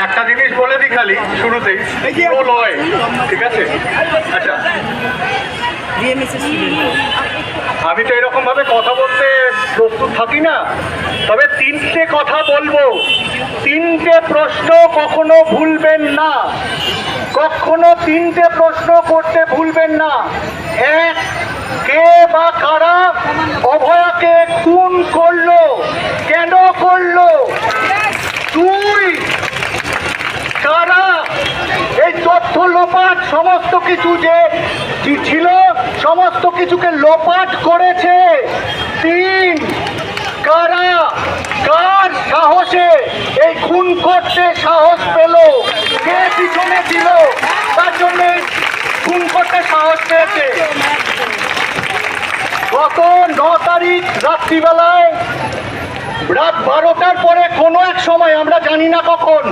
একটা জিনিস বলে দিই খালি শুরুতেই, লয়, ঠিক আছে? আচ্ছা, আমি তো এরকম ভাবে কথা বলতে প্রস্তুত থাকি না, তবে তিনটে কথা বলবো। তিনটে প্রশ্ন কখনো ভুলবেন না, কখনো তিনটে প্রশ্ন করতে ভুলবেন না। এক, কে বা কারা অভয়াকে খুন করলো, কেন করলো? দুই, কারা এই তথ্য লোপাট সমস্ত কিছু যে ছিল সমস্ত কিছুকে লোপাট করেছে? তিন, কারা কার সাহসে এই খুন করতে সাহস পেল, কে পিছনে ছিল তার জন্য খুন করতে সাহস পেয়েছে? গত 9 তারিখ রাত্রিবেলায় রাত 12টার পরে কোনো এক সময়, আমরা জানি না কখন,